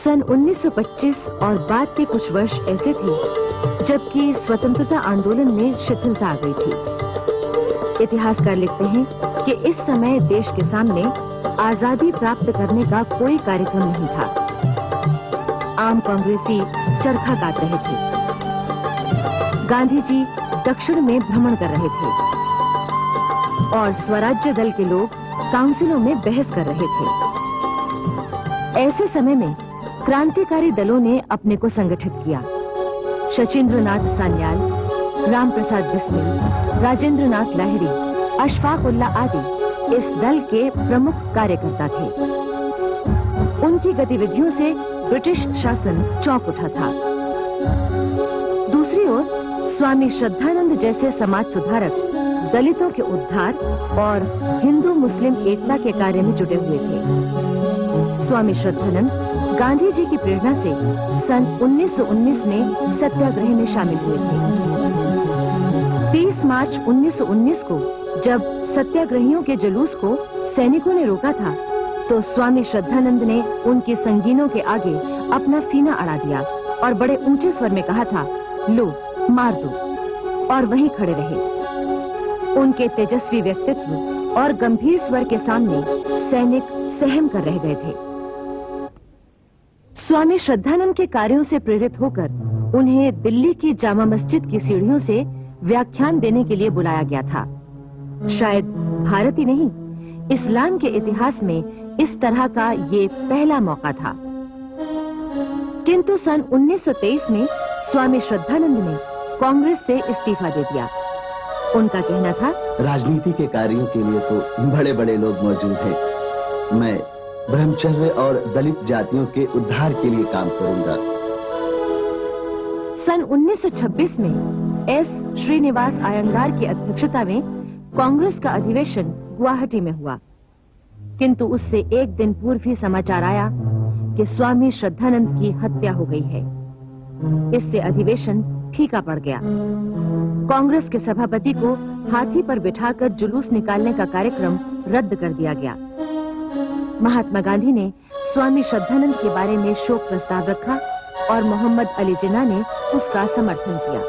सन 1925 और बाद के कुछ वर्ष ऐसे थे जबकि स्वतंत्रता आंदोलन में शिथिलता आ गई थी। इतिहासकार लिखते हैं कि इस समय देश के सामने आजादी प्राप्त करने का कोई कार्यक्रम नहीं था। आम कांग्रेसी चरखा काट रहे थे, गांधी जी दक्षिण में भ्रमण कर रहे थे और स्वराज्य दल के लोग काउंसिलों में बहस कर रहे थे। ऐसे समय में क्रांतिकारी दलों ने अपने को संगठित किया। शचीन्द्रनाथ सान्याल, राम प्रसाद बिस्मिल, राजेंद्र नाथ लाहिड़ी, अशफाक उल्लाह आदि इस दल के प्रमुख कार्यकर्ता थे। उनकी गतिविधियों से ब्रिटिश शासन चौंक उठा था। दूसरी ओर स्वामी श्रद्धानंद जैसे समाज सुधारक दलितों के उद्धार और हिंदू मुस्लिम एकता के कार्य में जुटे हुए थे। स्वामी श्रद्धानंद गांधी जी की प्रेरणा से सन 1919 में सत्याग्रह में शामिल हुए थे। 30 मार्च 1919 को जब सत्याग्रहियों के जुलूस को सैनिकों ने रोका था, तो स्वामी श्रद्धानंद ने उनके संगीनों के आगे अपना सीना अड़ा दिया और बड़े ऊंचे स्वर में कहा था, लो मार दो, और वहीं खड़े रहे। उनके तेजस्वी व्यक्तित्व और गंभीर स्वर के सामने सैनिक सहम कर रह गए थे। स्वामी श्रद्धानंद के कार्यों से प्रेरित होकर उन्हें दिल्ली की जामा मस्जिद की सीढ़ियों से व्याख्यान देने के लिए बुलाया गया था। शायद भारत ही नहीं, इस्लाम के इतिहास में इस तरह का ये पहला मौका था। किंतु सन 1923 में स्वामी श्रद्धानंद ने कांग्रेस से इस्तीफा दे दिया। उनका कहना था, राजनीति के कार्यों के लिए तो बड़े बड़े लोग मौजूद हैं। मैं ब्रह्मचर्य और दलित जातियों के उद्धार के लिए काम करूंगा। सन 1926 में एस श्रीनिवास अयंगार की अध्यक्षता में कांग्रेस का अधिवेशन गुवाहाटी में हुआ। किंतु उससे एक दिन पूर्व ही समाचार आया कि स्वामी श्रद्धानंद की हत्या हो गई है। इससे अधिवेशन फीका पड़ गया। कांग्रेस के सभापति को हाथी पर बिठाकर जुलूस निकालने का कार्यक्रम रद्द कर दिया गया। महात्मा गांधी ने स्वामी श्रद्धानंद के बारे में शोक प्रस्ताव रखा और मोहम्मद अली जिन्ना ने उसका समर्थन किया।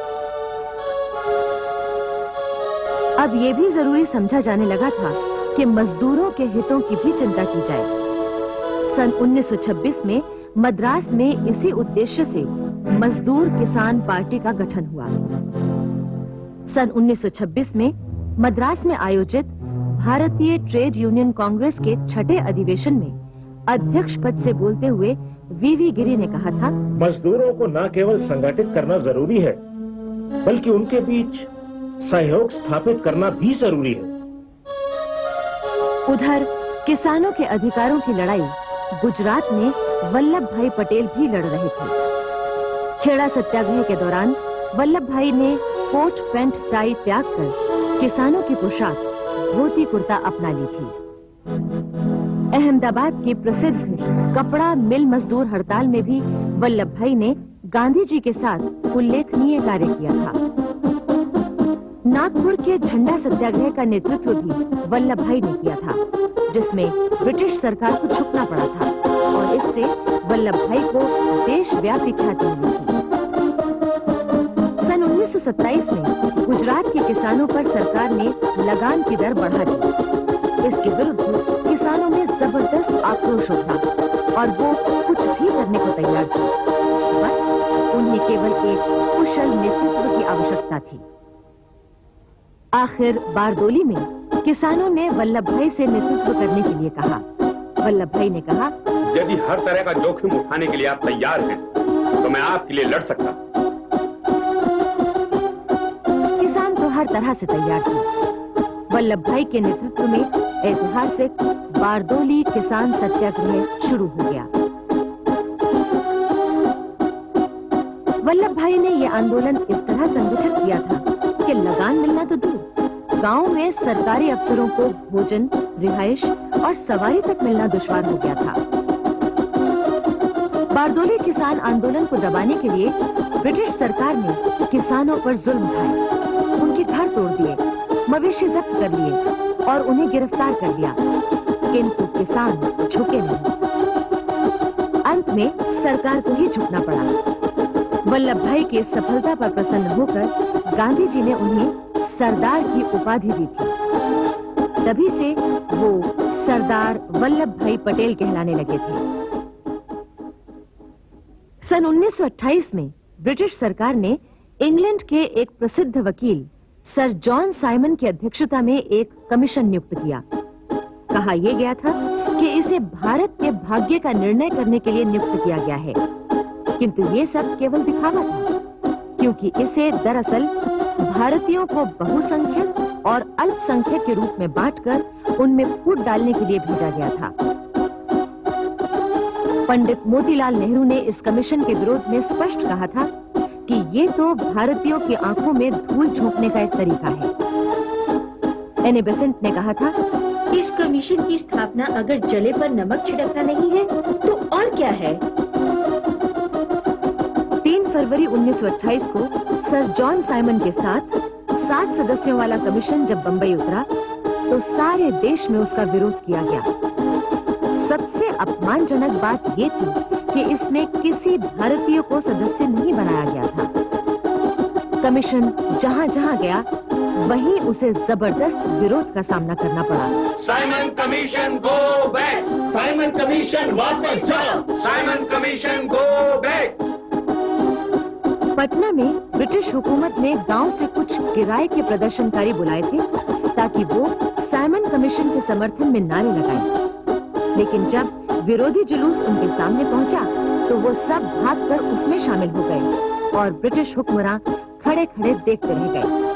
अब यह भी जरूरी समझा जाने लगा था कि मजदूरों के हितों की भी चिंता की जाए। सन 1926 में मद्रास में इसी उद्देश्य से मजदूर किसान पार्टी का गठन हुआ। सन 1926 में मद्रास में आयोजित भारतीय ट्रेड यूनियन कांग्रेस के छठे अधिवेशन में अध्यक्ष पद से बोलते हुए वीवी गिरी ने कहा था, मजदूरों को न केवल संगठित करना जरूरी है, बल्कि उनके बीच सहयोग स्थापित करना भी जरूरी है। उधर किसानों के अधिकारों की लड़ाई गुजरात में वल्लभ भाई पटेल भी लड़ रहे थे। खेड़ा सत्याग्रह के दौरान वल्लभ भाई ने कोट पैंट टाई त्याग कर किसानों की पोशाक धोती कुर्ता अपना ली थी। अहमदाबाद की प्रसिद्ध कपड़ा मिल मजदूर हड़ताल में भी वल्लभ भाई ने गांधी जी के साथ उल्लेखनीय कार्य किया था। नागपुर के झंडा सत्याग्रह का नेतृत्व भी वल्लभ भाई ने किया था, जिसमें ब्रिटिश सरकार को झुकना पड़ा था और इससे वल्लभ भाई को देशव्यापी ख्याति मिली थी। सन 1927 में गुजरात के किसानों पर सरकार ने लगान की दर बढ़ा दी। इसके विरुद्ध किसानों में जबरदस्त आक्रोश उठा और वो कुछ भी करने को तैयार थे। बस उन्हें केवल एक कुशल नेतृत्व की आवश्यकता थी। आखिर बारदोली में किसानों ने वल्लभ भाई से नेतृत्व करने के लिए कहा। वल्लभ भाई ने कहा, यदि हर तरह का जोखिम उठाने के लिए आप तैयार हैं, तो मैं आपके लिए लड़ सकता हूं। किसान तो हर तरह से तैयार थे। वल्लभ भाई के नेतृत्व में ऐतिहासिक बारदोली किसान सत्याग्रह शुरू हो गया। वल्लभ भाई ने यह आंदोलन इस तरह संगठित किया था कि लगान मिलना तो दूर, गांव में सरकारी अफसरों को भोजन, रिहाइश और सवारी तक मिलना दुश्वार हो गया था। बारदोली किसान आंदोलन को दबाने के लिए ब्रिटिश सरकार ने किसानों पर जुल्म ढाए, उनके घर तोड़ दिए, मवेशी जब्त कर लिए और उन्हें गिरफ्तार कर लिया, किंतु किसान झुके नहीं। अंत में सरकार को ही झुकना पड़ा। वल्लभ भाई की इस सफलता पर प्रसन्न होकर गांधी जी ने उन्हें सरदार की उपाधि दी थी। तभी से वो सरदार वल्लभ भाई पटेल कहलाने लगे थे। सन 1928 में ब्रिटिश सरकार ने इंग्लैंड के एक प्रसिद्ध वकील सर जॉन साइमन की अध्यक्षता में एक कमीशन नियुक्त किया। कहा यह गया था कि इसे भारत के भाग्य का निर्णय करने के लिए नियुक्त किया गया है, किंतु ये सब केवल दिखावा था, क्योंकि इसे दरअसल भारतीयों को बहुसंख्यक और अल्पसंख्यक के रूप में बांटकर उनमें फूट डालने के लिए भेजा गया था। पंडित मोतीलाल नेहरू ने इस कमीशन के विरोध में स्पष्ट कहा था कि ये तो भारतीयों की आंखों में धूल झोंकने का एक तरीका है। एने बेसेंट ने कहा था, इस कमीशन की स्थापना अगर जले पर नमक छिड़कना नहीं है तो और क्या है। 3 फरवरी 1928 को सर जॉन साइमन के साथ 7 सदस्यों वाला कमीशन जब बंबई उतरा तो सारे देश में उसका विरोध किया गया। सबसे अपमानजनक बात ये थी कि इसमें किसी भारतीय को सदस्य नहीं बनाया गया था। कमीशन जहां-जहां गया वहीं उसे जबरदस्त विरोध का सामना करना पड़ा। Simon commission go back, Simon commission वापस जाओ, Simon commission go back. Patna में ब्रिटिश हुकूमत ने गांव से कुछ किराए के प्रदर्शनकारी बुलाए थे ताकि वो साइमन कमीशन के समर्थन में नारे लगाएं। लेकिन जब विरोधी जुलूस उनके सामने पहुंचा तो वो सब भागकर उसमें शामिल हो गए और ब्रिटिश हुक्मरान खड़े-खड़े देखते रह गए।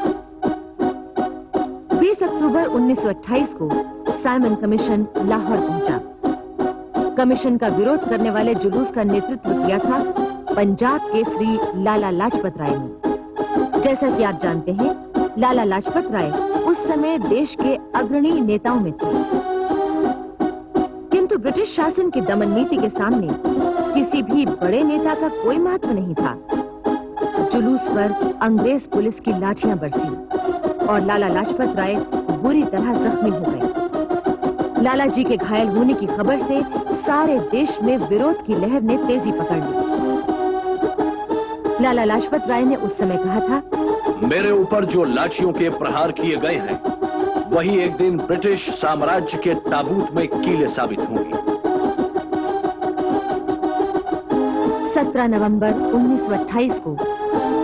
20 अक्टूबर 1928 को साइमन कमीशन लाहौर पहुंचा। कमीशन का विरोध करने वाले जुलूस का नेतृत्व किया था पंजाब के श्री लाला लाजपत राय ने। जैसा कि आप जानते हैं, लाला लाजपत राय उस समय देश के अग्रणी नेताओं में थे, किंतु ब्रिटिश शासन की दमन नीति के सामने किसी भी बड़े नेता का कोई महत्व नहीं था। जुलूस पर अंग्रेज पुलिस की लाठियां बरसी और लाला लाजपत राय बुरी तरह जख्मी हो गए। लाला जी के घायल होने की खबर से सारे देश में विरोध की लहर ने तेजी पकड़ ली। लाला लाजपत राय ने उस समय कहा था, मेरे ऊपर जो लाठियों के प्रहार किए गए हैं वही एक दिन ब्रिटिश साम्राज्य के ताबूत में कीले साबित होंगे। 17 नवंबर 1928 को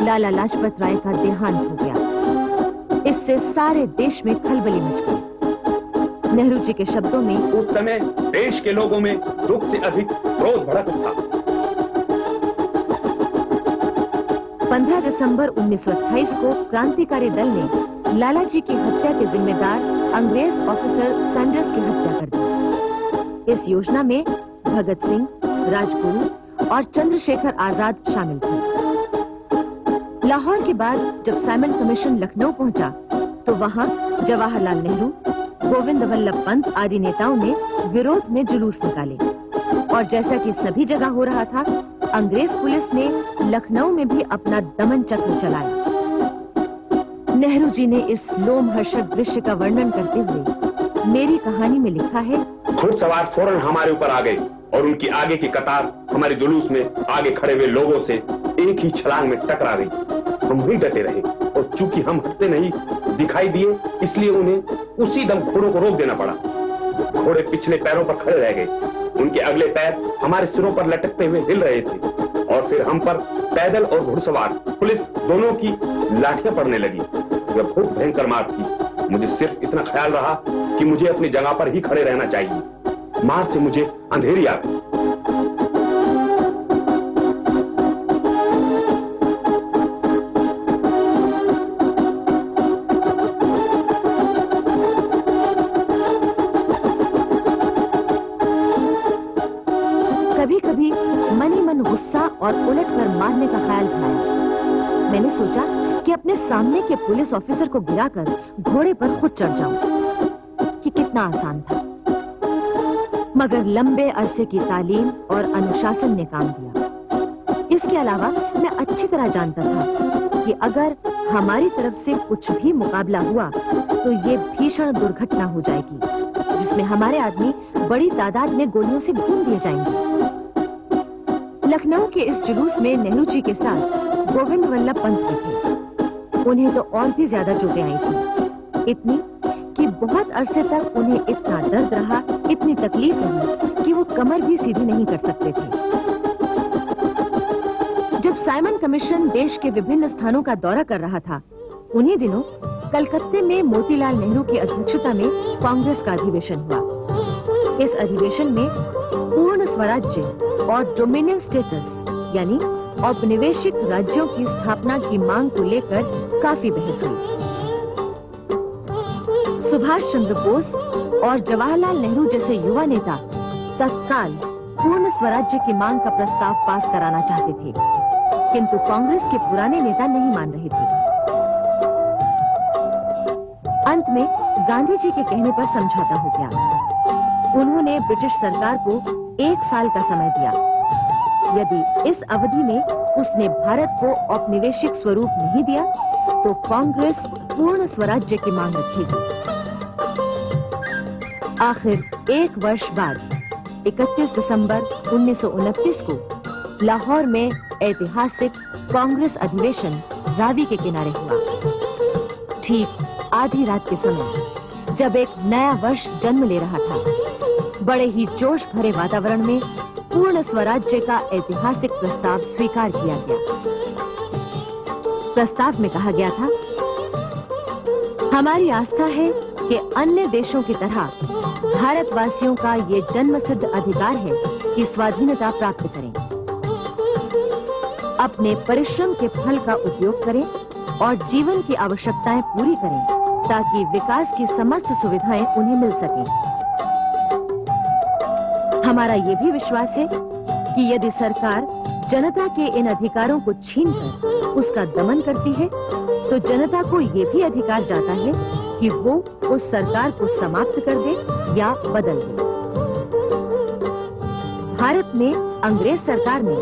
लाला लाजपत राय का देहांत हो गया। इससे सारे देश में खलबली मच गई। नेहरू जी के शब्दों में, उस समय देश के लोगों में दुख से अधिक क्रोध भड़क उठा। 15 दिसंबर 1928 को क्रांतिकारी दल ने लाला जी की हत्या के जिम्मेदार अंग्रेज ऑफिसर सैंडर्स की हत्या कर दी। इस योजना में भगत सिंह, राजगुरु और चंद्रशेखर आजाद शामिल थे। लाहौर के बाद जब साइमन कमीशन लखनऊ पहुंचा तो वहां जवाहरलाल नेहरू, गोविंद वल्लभ पंत आदि नेताओं ने विरोध में जुलूस निकाले और जैसा कि सभी जगह हो रहा था, अंग्रेज पुलिस ने लखनऊ में भी अपना दमन चक्र चलाया। नेहरू जी ने इस लोमहर्षक दृश्य का वर्णन करते हुए मेरी कहानी में लिखा है, घुड़सवार फौरन हमारे ऊपर आ गए और उनकी आगे की कतार हमारे जुलूस में आगे खड़े हुए लोगों से एक ही छलांग में टकरा गई। हम वहीं डटे रहे और चूंकि हम हटते नहीं दिखाई दिए, इसलिए उन्हें उसी दम घोड़ों को रोक देना पड़ा। घोड़े पिछले पैरों पर खड़े रह गए, उनके अगले पैर हमारे सिरों पर लटकते हुए हिल रहे थे और फिर हम पर पैदल और घुड़सवार पुलिस दोनों की लाठियां पड़ने लगी। यह बहुत भयंकर मार थी। मुझे सिर्फ इतना ख्याल रहा कि मुझे अपनी जगह पर ही खड़े रहना चाहिए। मार से मुझे अंधेरी आ गई। कभी-कभी मन ही मन गुस्सा और उलटकर मारने का ख्याल था। मैंने सोचा कि अपने सामने के पुलिस ऑफिसर को गिराकर घोड़े पर खुद चढ़ जाऊं। ये कितना आसान था, मगर लंबे अरसे की तालीम और अनुशासन ने काम दिया। इसके अलावा मैं अच्छी तरह जानता था कि अगर हमारी तरफ से कुछ भी मुकाबला हुआ तो ये भीषण दुर्घटना हो जाएगी, जिसमें हमारे आदमी बड़ी तादाद में गोलियों से भून दिए जाएंगे। लखनऊ के इस जुलूस में नेहरू जी के साथ गोविंद वल्लभ पंत भी थे। उन्हें तो और भी ज्यादा चोटें आई थी, इतनी कि बहुत अरसे तक उन्हें इतना दर्द रहा, इतनी तकलीफ रही कि वो कमर भी सीधी नहीं कर सकते थे। जब साइमन कमीशन देश के विभिन्न स्थानों का दौरा कर रहा था, उन्हीं दिनों कलकत्ते में मोतीलाल नेहरू की अध्यक्षता में कांग्रेस का अधिवेशन हुआ। इस अधिवेशन में पूर्ण स्वराज्य और डोमिनियन स्टेटस यानी औपनिवेशिक राज्यों की स्थापना की मांग को लेकर काफी बहस हुई। सुभाष चंद्र बोस और जवाहरलाल नेहरू जैसे युवा नेता तत्काल पूर्ण स्वराज्य की मांग का प्रस्ताव पास कराना चाहते थे, किंतु कांग्रेस के पुराने नेता नहीं मान रहे थे। अंत में गांधी जी के कहने पर समझौता हो गया। उन्होंने ब्रिटिश सरकार को 1 साल का समय दिया। यदि इस अवधि में उसने भारत को औपनिवेशिक स्वरूप नहीं दिया तो कांग्रेस पूर्ण स्वराज्य की मांग रखेगी। आखिर 1 वर्ष बाद 31 दिसंबर 1929 को लाहौर में ऐतिहासिक कांग्रेस अधिवेशन रावी के किनारे हुआ। ठीक आधी रात के समय, जब एक नया वर्ष जन्म ले रहा था, बड़े ही जोश भरे वातावरण में पूर्ण स्वराज्य का ऐतिहासिक प्रस्ताव स्वीकार किया गया। प्रस्ताव में कहा गया था, हमारी आस्था है कि अन्य देशों की तरह भारतवासियों का ये जन्मसिद्ध अधिकार है कि स्वाधीनता प्राप्त करें, अपने परिश्रम के फल का उपयोग करें और जीवन की आवश्यकताएं पूरी करें ताकि विकास की समस्त सुविधाएं उन्हें मिल सकें। हमारा ये भी विश्वास है कि यदि सरकार जनता के इन अधिकारों को छीनकर उसका दमन करती है तो जनता को ये भी अधिकार जाता है कि वो उस सरकार को समाप्त कर दे या बदल दे। भारत में अंग्रेज सरकार ने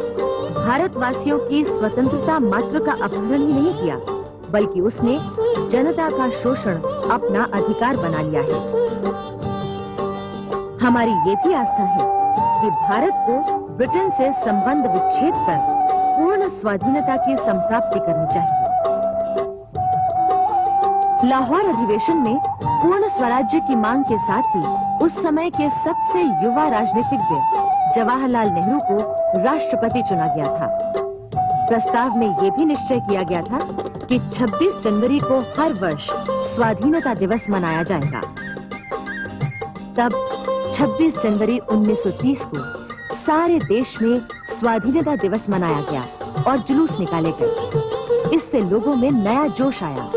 भारतवासियों की स्वतंत्रता मात्र का अपहरण ही नहीं किया, बल्कि उसने जनता का शोषण अपना अधिकार बना लिया है। हमारी ये भी आस्था है कि भारत को ब्रिटेन से संबंध विच्छेद कर पूर्ण स्वाधीनता की संप्राप्ति करनी चाहिए। लाहौर अधिवेशन में पूर्ण स्वराज्य की मांग के साथ ही उस समय के सबसे युवा राजनीतिज्ञ जवाहरलाल नेहरू को राष्ट्रपति चुना गया था। प्रस्ताव में यह भी निश्चय किया गया था कि 26 जनवरी को हर वर्ष स्वाधीनता दिवस मनाया जाएगा। तब 26 जनवरी 1930 को सारे देश में स्वाधीनता दिवस मनाया गया और जुलूस निकाले गए। इससे लोगों में नया जोश आया।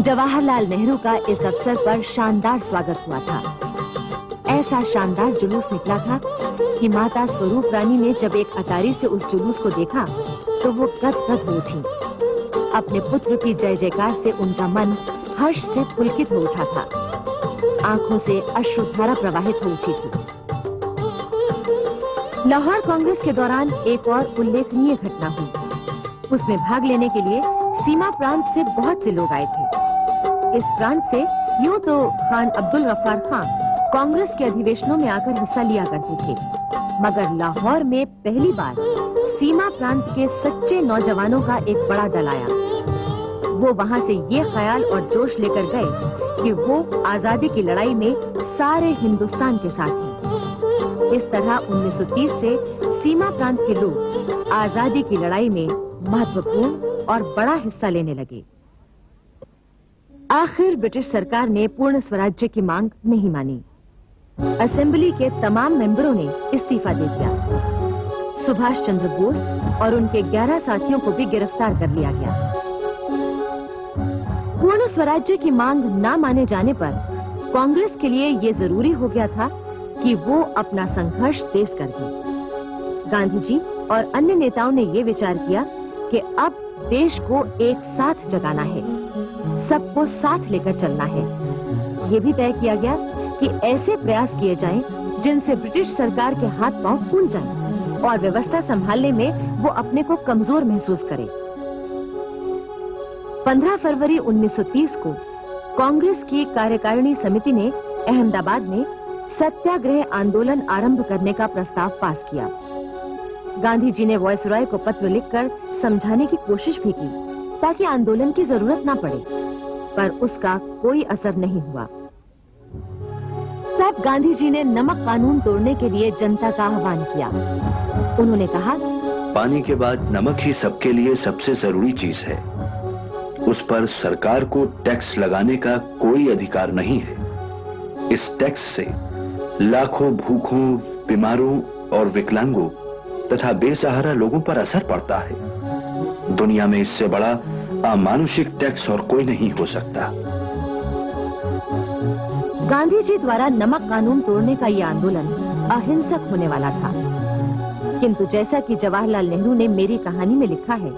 जवाहरलाल नेहरू का इस अवसर पर शानदार स्वागत हुआ था। ऐसा शानदार जुलूस निकला था कि माता स्वरूप रानी ने जब एक अटारी से उस जुलूस को देखा तो वो गदगद हो उठी। अपने पुत्र की जय जयकार से उनका मन हर्ष से पुलकित हो उठा था। आंखों से अश्रुधारा प्रवाहित हो उठी थी। लाहौर कांग्रेस के दौरान एक और उल्लेखनीय घटना हुई। उसमें भाग लेने के लिए सीमा प्रांत से बहुत से लोग आए थे। इस प्रांत से यूं तो खान अब्दुल गफ्फार खान कांग्रेस के अधिवेशनों में आकर हिस्सा लिया करते थे, मगर लाहौर में पहली बार सीमा प्रांत के सच्चे नौजवानों का एक बड़ा दल आया। वो वहां से ये ख्याल और जोश लेकर गए कि वो आजादी की लड़ाई में सारे हिंदुस्तान के साथ हैं। इस तरह 1930 से सीमा प्रांत के लोग आजादी की लड़ाई में महत्वपूर्ण और बड़ा हिस्सा लेने लगे। आखिर ब्रिटिश सरकार ने पूर्ण स्वराज्य की मांग नहीं मानी। असेंबली के तमाम मेंबरों ने इस्तीफा दे दिया। सुभाष चंद्र बोस और उनके 11 साथियों को भी गिरफ्तार कर लिया गया। पूर्ण स्वराज्य की मांग न माने जाने पर कांग्रेस के लिए ये जरूरी हो गया था कि वो अपना संघर्ष तेज कर दे। गांधी जी और अन्य नेताओं ने ये विचार किया कि अब देश को एक साथ जगाना है, सबको साथ लेकर चलना है। ये भी तय किया गया कि ऐसे प्रयास किए जाएं जिनसे ब्रिटिश सरकार के हाथ पांव फूल जाएं और व्यवस्था संभालने में वो अपने को कमजोर महसूस करे। 15 फरवरी 1930 को कांग्रेस की कार्यकारिणी समिति ने अहमदाबाद में सत्याग्रह आंदोलन आरंभ करने का प्रस्ताव पास किया। गांधी जी ने वायसराय को पत्र लिखकर समझाने की कोशिश भी की ताकि आंदोलन की जरूरत ना पड़े, पर उसका कोई असर नहीं हुआ। तब गांधी जी ने नमक कानून तोड़ने के लिए जनता का आह्वान किया। उन्होंने कहा, पानी के बाद नमक ही सबके लिए सबसे जरूरी चीज है। उस पर सरकार को टैक्स लगाने का कोई अधिकार नहीं है। इस टैक्स से लाखों भूखों, बीमारों और विकलांगों तथा बेसहारा लोगों पर असर पड़ता है। दुनिया में इससे बड़ा अमानुषिक टैक्स और कोई नहीं हो सकता। गांधी जी द्वारा नमक कानून तोड़ने का यह आंदोलन अहिंसक होने वाला था, किंतु जैसा कि जवाहरलाल नेहरू ने मेरी कहानी में लिखा है,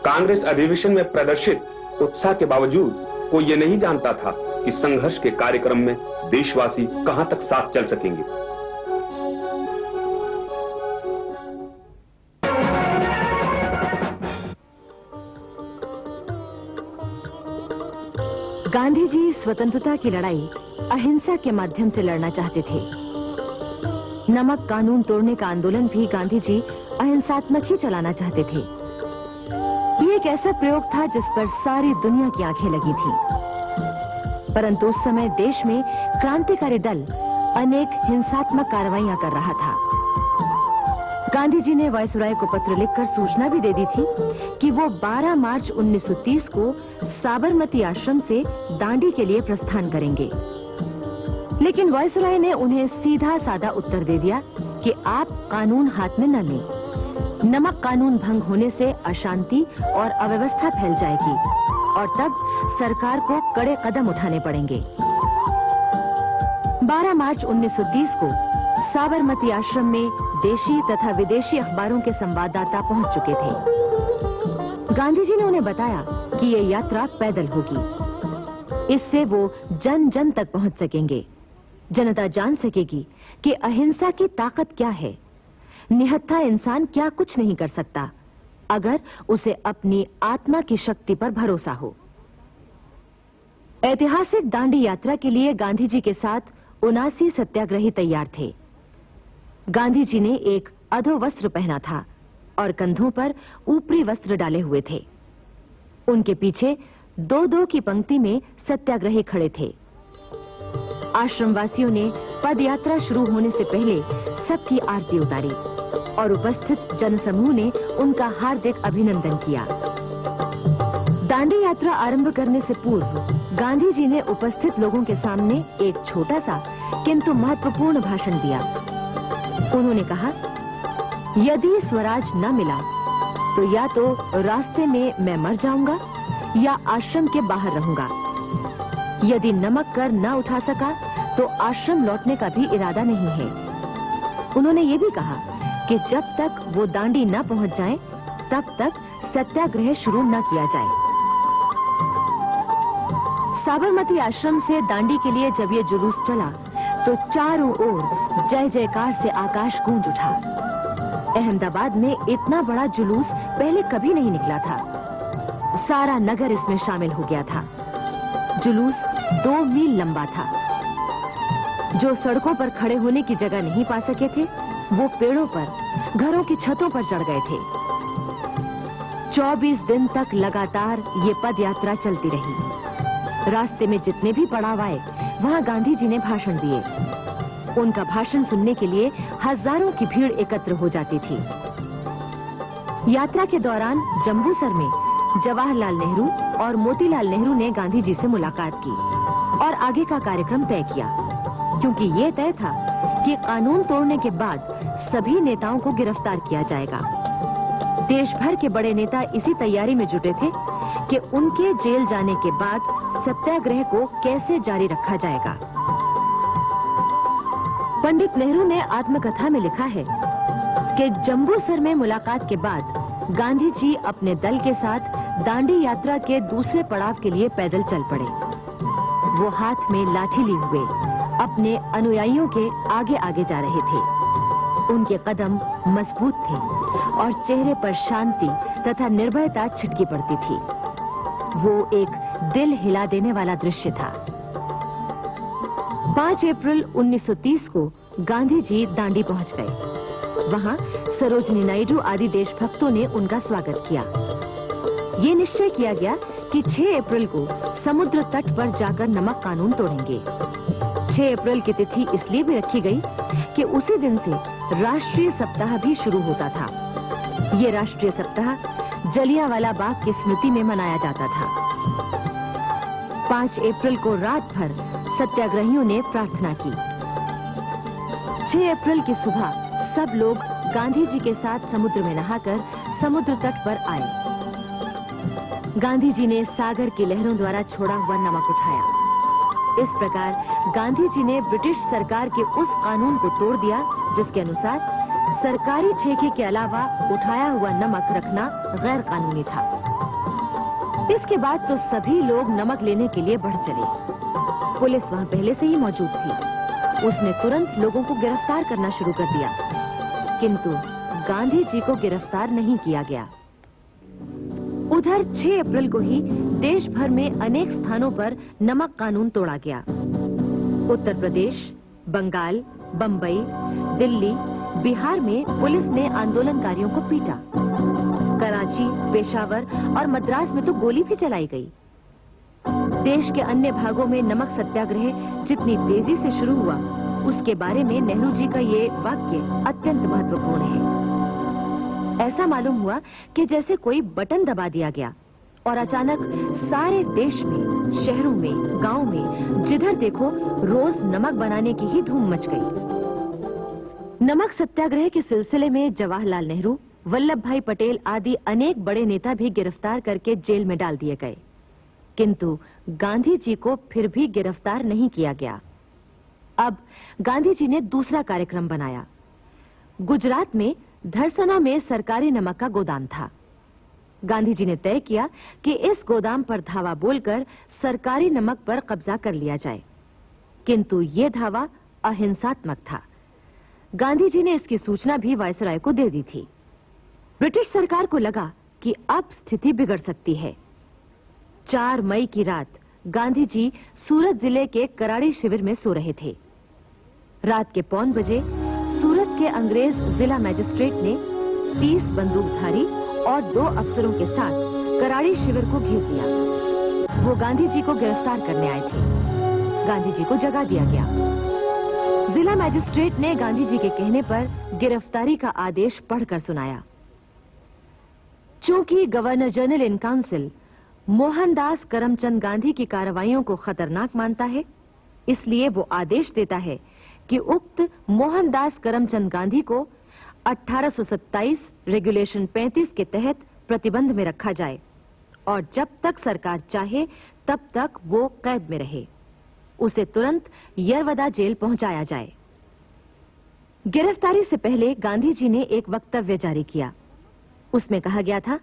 कांग्रेस अधिवेशन में प्रदर्शित उत्साह के बावजूद कोई ये नहीं जानता था कि संघर्ष के कार्यक्रम में देशवासी कहां तक साथ चल सकेंगे। गांधी जी स्वतंत्रता की लड़ाई अहिंसा के माध्यम से लड़ना चाहते थे। नमक कानून तोड़ने का आंदोलन भी गांधी जी अहिंसात्मक ही चलाना चाहते थे। ये एक ऐसा प्रयोग था जिस पर सारी दुनिया की आंखें लगी थी, परंतु उस समय देश में क्रांतिकारी दल अनेक हिंसात्मक कार्रवाइयां कर रहा था। गांधी जी ने वायसराय को पत्र लिखकर सूचना भी दे दी थी कि वो 12 मार्च 1930 को साबरमती आश्रम से दांडी के लिए प्रस्थान करेंगे। लेकिन वायसराय ने उन्हें सीधा साधा उत्तर दे दिया कि आप कानून हाथ में न लें। नमक कानून भंग होने से अशांति और अव्यवस्था फैल जाएगी और तब सरकार को कड़े कदम उठाने पड़ेंगे। 12 मार्च 1930 को साबरमती आश्रम में देशी तथा विदेशी अखबारों के संवाददाता पहुंच चुके थे। गांधी जी ने उन्हें बताया कि ये यात्रा पैदल होगी। इससे वो जन जन तक पहुंच सकेंगे। जनता जान सकेगी कि अहिंसा की ताकत क्या है। निहत्था इंसान क्या कुछ नहीं कर सकता अगर उसे अपनी आत्मा की शक्ति पर भरोसा हो। ऐतिहासिक दांडी यात्रा के लिए गांधी जी के साथ 79 सत्याग्रही तैयार थे। गांधी जी ने एक अधोवस्त्र पहना था और कंधों पर ऊपरी वस्त्र डाले हुए थे। उनके पीछे 2-2 की पंक्ति में सत्याग्रही खड़े थे। आश्रमवासियों ने पदयात्रा शुरू होने से पहले सबकी आरती उतारी और उपस्थित जनसमूह ने उनका हार्दिक अभिनंदन किया। दांडी यात्रा आरंभ करने से पूर्व गांधी जी ने उपस्थित लोगों के सामने एक छोटा सा किंतु महत्वपूर्ण भाषण दिया। उन्होंने कहा, यदि स्वराज न मिला तो या तो रास्ते में मैं मर जाऊंगा या आश्रम के बाहर रहूंगा। यदि नमक कर न उठा सका तो आश्रम लौटने का भी इरादा नहीं है। उन्होंने ये भी कहा कि जब तक वो दांडी न पहुंच जाए तब तक सत्याग्रह शुरू न किया जाए। साबरमती आश्रम से दांडी के लिए जब ये जुलूस चला तो चारों ओर जय जयकार से आकाश गूंज उठा। अहमदाबाद में इतना बड़ा जुलूस पहले कभी नहीं निकला था। सारा नगर इसमें शामिल हो गया था। जुलूस 2 मील लंबा था। जो सड़कों पर खड़े होने की जगह नहीं पा सके थे वो पेड़ों पर, घरों की छतों पर चढ़ गए थे। 24 दिन तक लगातार ये पद यात्रा चलती रही। रास्ते में जितने भी पड़ाव आए वहां गांधी जी ने भाषण दिए। उनका भाषण सुनने के लिए हजारों की भीड़ एकत्र हो जाती थी। यात्रा के दौरान जम्बूसर में जवाहरलाल नेहरू और मोतीलाल नेहरू ने गांधी जी से मुलाकात की और आगे का कार्यक्रम तय किया, क्योंकि ये तय था कि कानून तोड़ने के बाद सभी नेताओं को गिरफ्तार किया जाएगा। देश भर के बड़े नेता इसी तैयारी में जुटे थे कि उनके जेल जाने के बाद सत्याग्रह को कैसे जारी रखा जाएगा। पंडित नेहरू ने आत्मकथा में लिखा है कि जम्बूसर में मुलाकात के बाद गांधी जी अपने दल के साथ दांडी यात्रा के दूसरे पड़ाव के लिए पैदल चल पड़े। वो हाथ में लाठी लिए हुए अपने अनुयायियों के आगे आगे जा रहे थे। उनके कदम मजबूत थे और चेहरे पर शांति तथा निर्भयता छिटकी पड़ती थी। वो एक दिल हिला देने वाला दृश्य था। 5 अप्रैल 1930 को गांधी जी दांडी पहुंच गए। वहां सरोजिनी नायडू आदि देशभक्तों ने उनका स्वागत किया। ये निश्चय किया गया कि 6 अप्रैल को समुद्र तट पर जाकर नमक कानून तोड़ेंगे। 6 अप्रैल की तिथि इसलिए भी रखी गई कि उसी दिन से राष्ट्रीय सप्ताह भी शुरू होता था। ये राष्ट्रीय सप्ताह जलियांवाला बाग की स्मृति में मनाया जाता था। 5 अप्रैल को रात भर सत्याग्रहियों ने प्रार्थना की। 6 अप्रैल की सुबह सब लोग गांधी जी के साथ समुद्र में नहाकर समुद्र तट पर आए। गांधी जी ने सागर की लहरों द्वारा छोड़ा हुआ नमक उठाया। इस प्रकार गांधी जी ने ब्रिटिश सरकार के उस कानून को तोड़ दिया जिसके अनुसार सरकारी ठेके के अलावा उठाया हुआ नमक रखना गैर कानूनी था। इसके बाद तो सभी लोग नमक लेने के लिए बढ़ चले। पुलिस वहां पहले से ही मौजूद थी। उसने तुरंत लोगों को गिरफ्तार करना शुरू कर दिया, किंतु गांधी जी को गिरफ्तार नहीं किया गया। उधर 6 अप्रैल को ही देश भर में अनेक स्थानों पर नमक कानून तोड़ा गया। उत्तर प्रदेश, बंगाल, बंबई, दिल्ली, बिहार में पुलिस ने आंदोलनकारियों को पीटा। कराची, पेशावर और मद्रास में तो गोली भी चलाई गई। देश के अन्य भागों में नमक सत्याग्रह जितनी तेजी से शुरू हुआ, उसके बारे में नेहरू जी का ये वाक्य अत्यंत महत्वपूर्ण है। ऐसा मालूम हुआ कि जैसे कोई बटन दबा दिया गया और अचानक सारे देश में, शहरों में, गांव में जिधर देखो रोज नमक बनाने की ही धूम मच गई। नमक सत्याग्रह के सिलसिले में जवाहरलाल नेहरू, वल्लभ भाई पटेल आदि अनेक बड़े नेता भी गिरफ्तार करके जेल में डाल दिए गए, किंतु गांधी जी को फिर भी गिरफ्तार नहीं किया गया। अब गांधी जी ने दूसरा कार्यक्रम बनाया। गुजरात में धरसना में सरकारी नमक का गोदाम था। गांधी जी ने तय किया कि इस गोदाम पर धावा बोलकर सरकारी नमक पर कब्जा कर लिया जाए, किंतु ये धावा अहिंसात्मक था। गांधी जी ने इसकी सूचना भी वायसराय को दे दी थी। ब्रिटिश सरकार को लगा कि अब स्थिति बिगड़ सकती है। 4 मई की रात गांधी जी सूरत जिले के कराड़ी शिविर में सो रहे थे। रात के 1:15 बजे सूरत के अंग्रेज जिला मजिस्ट्रेट ने 30 बंदूकधारी और 2 अफसरों के साथ कराड़ी शिविर को घेर लिया। वो गांधी जी को गिरफ्तार करने आए थे। गांधी जी को जगा दिया गया। जिला मजिस्ट्रेट ने गांधी जी के कहने पर गिरफ्तारी का आदेश पढ़कर सुनाया। चूंकि governor general in council Mohandas Karamchand Gandhi की कार्रवाइयों को खतरनाक मानता है, इसलिए वो आदेश देता है कि उक्त मोहनदास करमचंद गांधी को 1827 रेगुलेशन 35 के तहत प्रतिबंध में रखा जाए और जब तक सरकार चाहे तब तक वो कैद में रहे। उसे तुरंत यरवदा जेल पहुंचाया जाए। गिरफ्तारी से पहले गांधी जी ने एक वक्तव्य जारी किया। उसमें कहा गया था,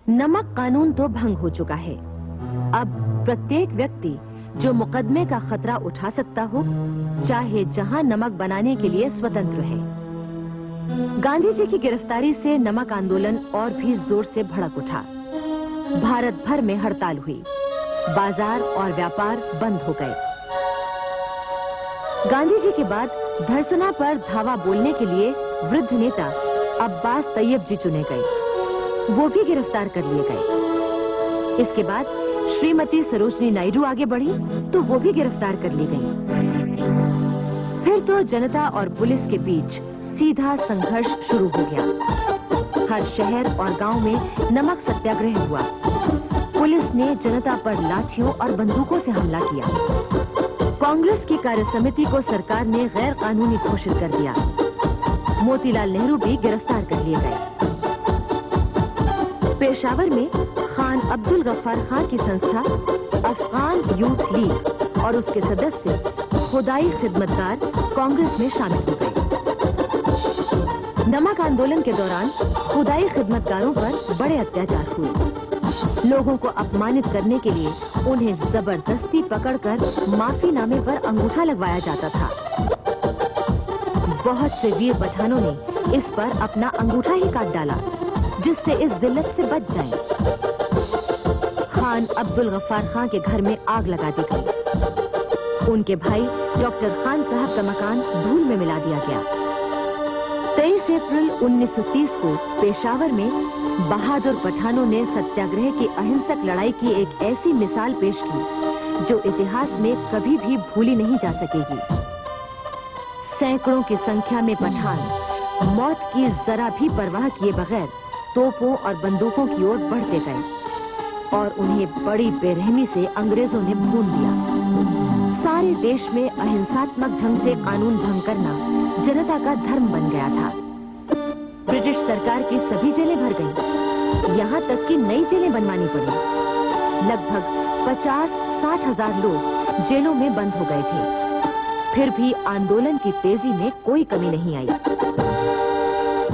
नमक कानून तो भंग हो चुका है। अब प्रत्येक व्यक्ति जो मुकदमे का खतरा उठा सकता हो, चाहे जहां नमक बनाने के लिए स्वतंत्र है। गांधी जी की गिरफ्तारी से नमक आंदोलन और भी जोर से भड़क उठा। भारत भर में हड़ताल हुई, बाजार और व्यापार बंद हो गए। गांधी जी के बाद धरसना पर धावा बोलने के लिए वृद्ध नेता अब्बास तैयब जी चुने गए। वो भी गिरफ्तार कर लिए गए। इसके बाद श्रीमती सरोजिनी नायडू आगे बढ़ी तो वो भी गिरफ्तार कर ली गई। फिर तो जनता और पुलिस के बीच सीधा संघर्ष शुरू हो गया। हर शहर और गांव में नमक सत्याग्रह हुआ। पुलिस ने जनता पर लाठियों और बंदूकों से हमला किया। कांग्रेस की कार्य समिति को सरकार ने गैर कानूनी घोषित कर दिया। मोतीलाल नेहरू भी गिरफ्तार कर लिए गए। पेशावर में खान अब्दुल गफ्फार खान की संस्था अफगान यूथ लीग और उसके सदस्य खुदाई खिदमतगार कांग्रेस में शामिल हो गए। नमक आंदोलन के दौरान खुदाई खिदमतगारों पर बड़े अत्याचार हुए। लोगों को अपमानित करने के लिए उन्हें जबरदस्ती पकड़कर माफीनामे पर अंगूठा लगवाया जाता था। बहुत से वीर पठानों ने इस पर अपना अंगूठा ही काट डाला, जिससे इस जिल्लत से बच जाएं। खान अब्दुल गफ्फार खान के घर में आग लगा दी गई। उनके भाई डॉक्टर खान साहब का मकान धूल में मिला दिया गया। 23 अप्रैल 1930 को पेशावर में बहादुर पठानों ने सत्याग्रह की अहिंसक लड़ाई की एक ऐसी मिसाल पेश की जो इतिहास में कभी भी भूली नहीं जा सकेगी। सैकड़ों की संख्या में पठान मौत की जरा भी परवाह किए बगैर तोपों और बंदूकों की ओर बढ़ते गए और उन्हें बड़ी बेरहमी से अंग्रेजों ने भून दिया। सारे देश में अहिंसात्मक ढंग से कानून भंग करना जनता का धर्म बन गया था। ब्रिटिश सरकार की सभी जेलें भर गईं, यहाँ तक कि नई जेलें बनवानी पड़ी। लगभग 50-60 हजार लोग जेलों में बंद हो गए थे। फिर भी आंदोलन की तेजी में कोई कमी नहीं आई।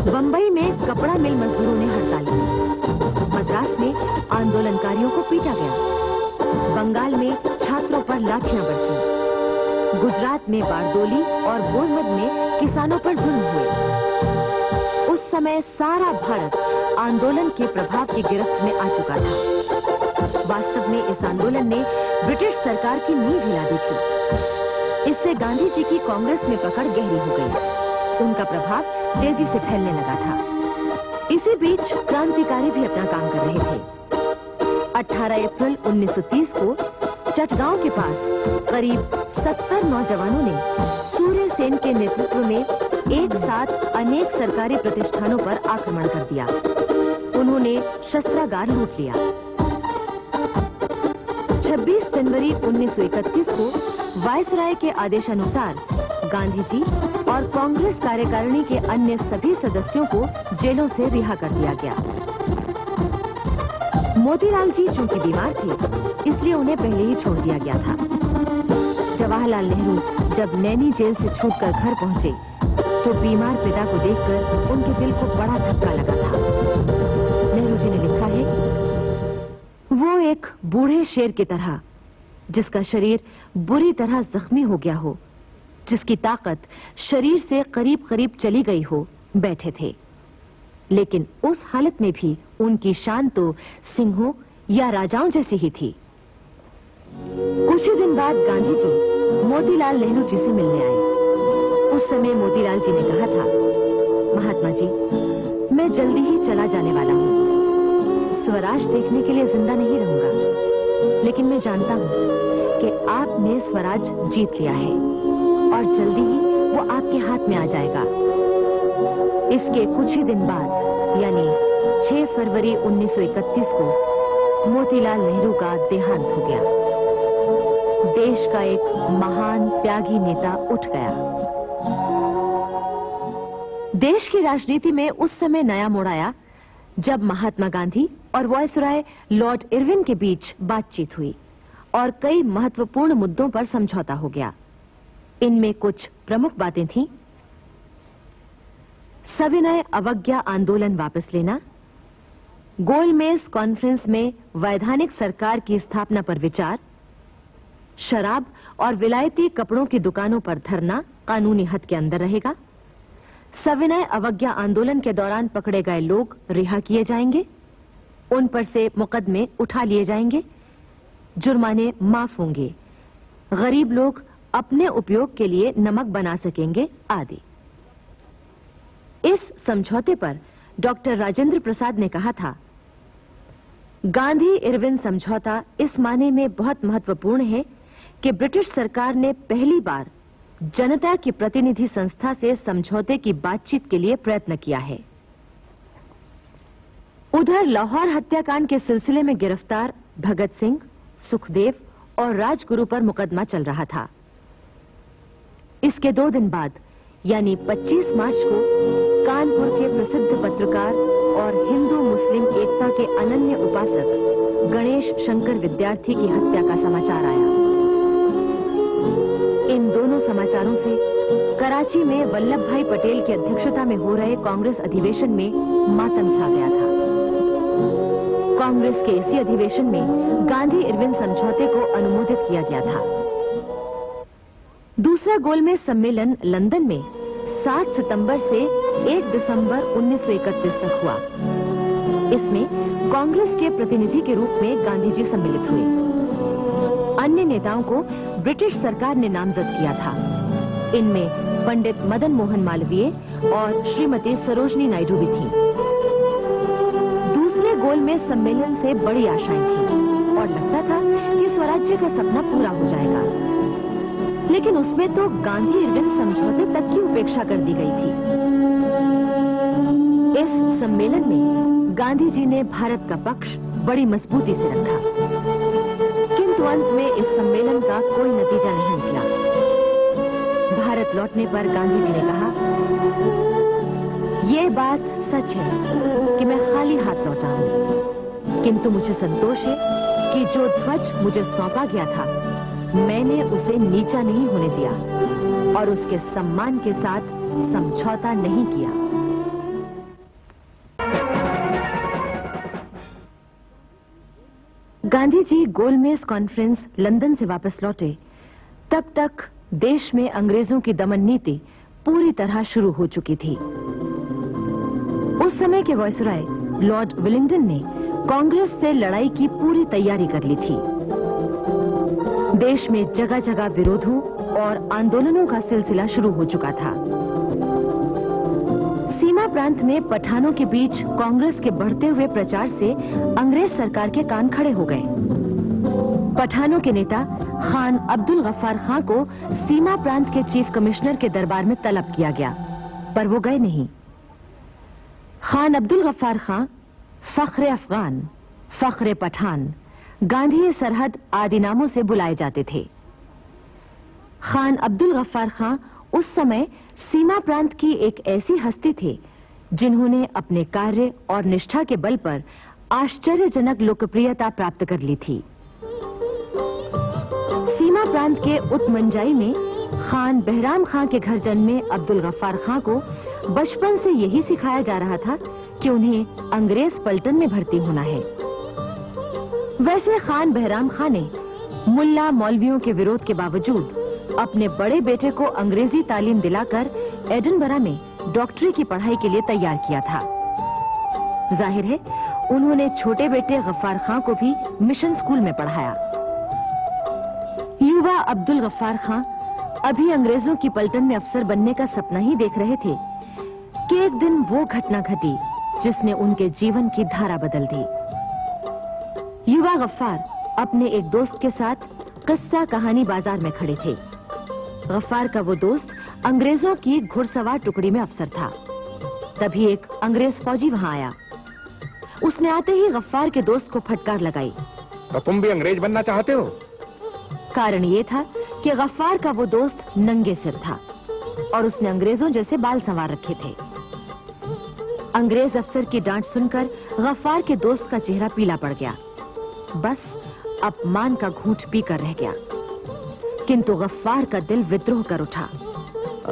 बंबई में कपड़ा मिल मजदूरों ने हड़ताल की। मद्रास में आंदोलनकारियों को पीटा गया। बंगाल में छात्रों पर लाठियां बरसी। गुजरात में बारडोली और बोरमद में किसानों पर जुल्म हुए। उस समय सारा भारत आंदोलन के प्रभाव की गिरफ्त में आ चुका था। वास्तव में इस आंदोलन ने ब्रिटिश सरकार की नींव हिला दी थी। इससे गांधी जी की कांग्रेस में पकड़ गहरी हो गई। उनका प्रभाव तेजी से फैलने लगा था। इसी बीच क्रांतिकारी भी अपना काम कर रहे थे। 18 अप्रैल 1930 को चटगांव के पास करीब 70 नौजवानों ने सूर्य सेन के नेतृत्व में एक साथ अनेक सरकारी प्रतिष्ठानों पर आक्रमण कर दिया। उन्होंने शस्त्रागार लूट लिया। 26 जनवरी 1931 को वायसराय के आदेशानुसार गांधी जी और कांग्रेस कार्यकारिणी के अन्य सभी सदस्यों को जेलों से रिहा कर दिया गया। मोतीलाल जी चूंकि बीमार थे, इसलिए उन्हें पहले ही छोड़ दिया गया था। जवाहरलाल नेहरू जब नैनी जेल से छूटकर घर पहुंचे, तो बीमार पिता को देखकर उनके दिल को बड़ा धक्का लगा था। नेहरू जी ने लिखा है, वो एक बूढ़े शेर की तरह, जिसका शरीर बुरी तरह जख्मी हो गया हो, जिसकी ताकत शरीर से करीब करीब चली गई हो, बैठे थे। लेकिन उस हालत में भी उनकी शान तो सिंहों या राजाओं जैसी ही थी। कुछ ही दिन बाद गांधी जी मोतीलाल नेहरू जी से मिलने आए। उस समय मोतीलाल जी ने कहा था, महात्मा जी, मैं जल्दी ही चला जाने वाला हूँ। स्वराज देखने के लिए जिंदा नहीं रहूंगा, लेकिन मैं जानता हूँ कि आपने स्वराज जीत लिया है और जल्दी ही वो आपके हाथ में आ जाएगा। इसके कुछ ही दिन बाद यानी 6 फरवरी 1931 को मोतीलाल नेहरू का देहांत हो गया। देश का एक महान त्यागी नेता उठ गया। देश की राजनीति में उस समय नया मोड़ आया जब महात्मा गांधी और वायसराय लॉर्ड इरविन के बीच बातचीत हुई और कई महत्वपूर्ण मुद्दों पर समझौता हो गया। इनमें कुछ प्रमुख बातें थीं। सविनय अवज्ञा आंदोलन वापस लेना, गोलमेज कॉन्फ्रेंस में वैधानिक सरकार की स्थापना पर विचार, शराब और विलायती कपड़ों की दुकानों पर धरना कानूनी हद के अंदर रहेगा, सविनय अवज्ञा आंदोलन के दौरान पकड़े गए लोग रिहा किए जाएंगे, उन पर से मुकदमे उठा लिए जाएंगे, जुर्माने माफ होंगे, गरीब लोग अपने उपयोग के लिए नमक बना सकेंगे आदि। इस समझौते पर डॉक्टर राजेंद्र प्रसाद ने कहा था, गांधी इरविन समझौता इस माने में बहुत महत्वपूर्ण है कि ब्रिटिश सरकार ने पहली बार जनता की प्रतिनिधि संस्था से समझौते की बातचीत के लिए प्रयत्न किया है। उधर लाहौर हत्याकांड के सिलसिले में गिरफ्तार भगत सिंह, सुखदेव और राजगुरु पर मुकदमा चल रहा था। इसके 2 दिन बाद यानी 25 मार्च को कानपुर के प्रसिद्ध पत्रकार और हिंदू मुस्लिम एकता के अनन्य उपासक गणेश शंकर विद्यार्थी की हत्या का समाचार आया। इन दोनों समाचारों से कराची में वल्लभ भाई पटेल की अध्यक्षता में हो रहे कांग्रेस अधिवेशन में मातम छा गया था। कांग्रेस के इसी अधिवेशन में गांधी इरविन समझौते को अनुमोदित किया गया था। दूसरा गोलमेज सम्मेलन लंदन में 7 सितंबर से 1 दिसंबर 1931 तक हुआ। इसमें कांग्रेस के प्रतिनिधि के रूप में गांधी जी सम्मिलित हुए। अन्य नेताओं को ब्रिटिश सरकार ने नामजद किया था। इनमें पंडित मदन मोहन मालवीय और श्रीमती सरोजनी नायडू भी थीं। दूसरे गोल में सम्मेलन से बड़ी आशाएं थीं और लगता था कि स्वराज्य का सपना पूरा हो जाएगा, लेकिन उसमें तो गांधी इरविन समझौते तक की उपेक्षा कर दी गई थी। इस सम्मेलन में गांधी जी ने भारत का पक्ष बड़ी मजबूती से रखा, किंतु अंत में इस सम्मेलन का कोई नतीजा नहीं निकला। भारत लौटने पर गांधी जी ने कहा, यह बात सच है कि मैं खाली हाथ लौटा हूं, किंतु मुझे संतोष है कि जो ध्वज मुझे सौंपा गया था मैंने उसे नीचा नहीं होने दिया और उसके सम्मान के साथ समझौता नहीं किया। गांधी जी गोलमेज कॉन्फ्रेंस लंदन से वापस लौटे तब तक देश में अंग्रेजों की दमन नीति पूरी तरह शुरू हो चुकी थी। उस समय के वायसराय लॉर्ड विलिंगडन ने कांग्रेस से लड़ाई की पूरी तैयारी कर ली थी। देश में जगह जगह विरोधों और आंदोलनों का सिलसिला शुरू हो चुका था। सीमा प्रांत में पठानों के बीच कांग्रेस के बढ़ते हुए प्रचार से अंग्रेज सरकार के कान खड़े हो गए। पठानों के नेता खान अब्दुल गफ्फार खां को सीमा प्रांत के चीफ कमिश्नर के दरबार में तलब किया गया, पर वो गए नहीं। खान अब्दुल गफ्फार खां फख्रे अफगान, फख्रे पठान, गांधी सरहद आदि नामों से बुलाए जाते थे। खान अब्दुल गफ्फार खां उस समय सीमा प्रांत की एक ऐसी हस्ती थे जिन्होंने अपने कार्य और निष्ठा के बल पर आश्चर्यजनक लोकप्रियता प्राप्त कर ली थी। सीमा प्रांत के उत्मंजाई में खान बहराम खां के घर जन्मे अब्दुल गफ्फार खां को बचपन से यही सिखाया जा रहा था कि उन्हें अंग्रेज पलटन में भर्ती होना है। वैसे खान बहराम खां ने मुल्ला मौलवियों के विरोध के बावजूद अपने बड़े बेटे को अंग्रेजी तालीम दिलाकर एडिनबरा में डॉक्टरी की पढ़ाई के लिए तैयार किया था। जाहिर है उन्होंने छोटे बेटे गफ्फार खां को भी मिशन स्कूल में पढ़ाया। युवा अब्दुल गफ्फार खां अभी अंग्रेजों की पलटन में अफसर बनने का सपना ही देख रहे थे कि एक दिन वो घटना घटी जिसने उनके जीवन की धारा बदल दी। युवा गफ्फार अपने एक दोस्त के साथ कस्सा कहानी बाजार में खड़े थे। गफ्फार का वो दोस्त अंग्रेजों की घुड़सवार टुकड़ी में अफसर था। तभी एक अंग्रेज फौजी वहां आया। उसने आते ही गफ्फार के दोस्त को फटकार लगाई। तो तुम भी अंग्रेज बनना चाहते हो? कारण ये था कि गफ्फार का वो दोस्त नंगे सिर था और उसने अंग्रेजों जैसे बाल संवार रखे थे। अंग्रेज अफसर की डांट सुनकर गफ्फार के दोस्त का चेहरा पीला पड़ गया। बस अपमान का घूंट पीकर रह गया, किंतु गफ्फार का दिल विद्रोह कर उठा।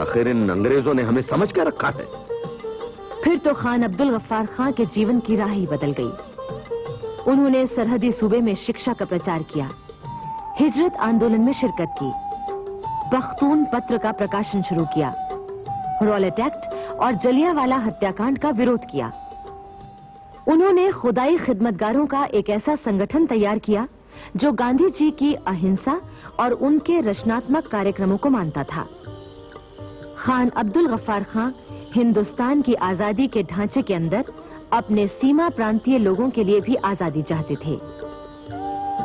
आखिर इन अंग्रेजों ने हमें समझ के रखा है। फिर तो खान अब्दुल गफ्फार खां के जीवन की राह ही बदल गई। उन्होंने सरहदी सूबे में शिक्षा का प्रचार किया, हिजरत आंदोलन में शिरकत की, पख्तून पत्र का प्रकाशन शुरू किया, रॉलेट एक्ट और जलियांवाला हत्याकांड का विरोध किया। उन्होंने खुदाई खिदमतगारों का एक ऐसा संगठन तैयार किया जो गांधी जी की अहिंसा और उनके रचनात्मक कार्यक्रमों को मानता था। खान अब्दुल गफ्फार खां हिंदुस्तान की आजादी के ढांचे के अंदर अपने सीमा प्रांतीय लोगों के लिए भी आजादी चाहते थे।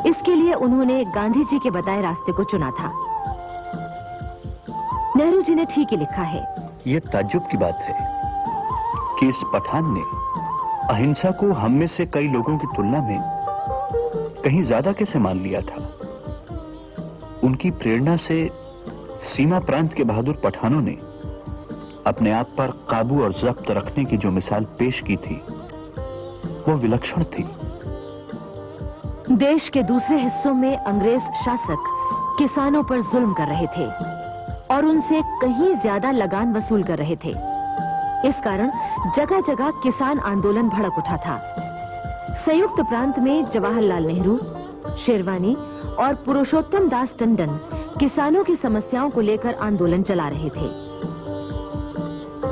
इसके लिए उन्होंने गांधी जी के बताए रास्ते को चुना था। नेहरू जी ने ठीक ही लिखा है। ये ताज्जुब की बात है कि इस पठान ने अहिंसा को हम में से कई लोगों की तुलना में कहीं ज्यादा कैसे मान लिया था। उनकी प्रेरणा से सीमा प्रांत के बहादुर पठानों ने अपने आप पर काबू और जब्त रखने की जो मिसाल पेश की थी वो विलक्षण थी। देश के दूसरे हिस्सों में अंग्रेज शासक किसानों पर जुल्म कर रहे थे और उनसे कहीं ज्यादा लगान वसूल कर रहे थे। इस कारण जगह जगह किसान आंदोलन भड़क उठा था। संयुक्त प्रांत में जवाहरलाल नेहरू, शेरवानी और पुरुषोत्तम दास टंडन किसानों की समस्याओं को लेकर आंदोलन चला रहे थे।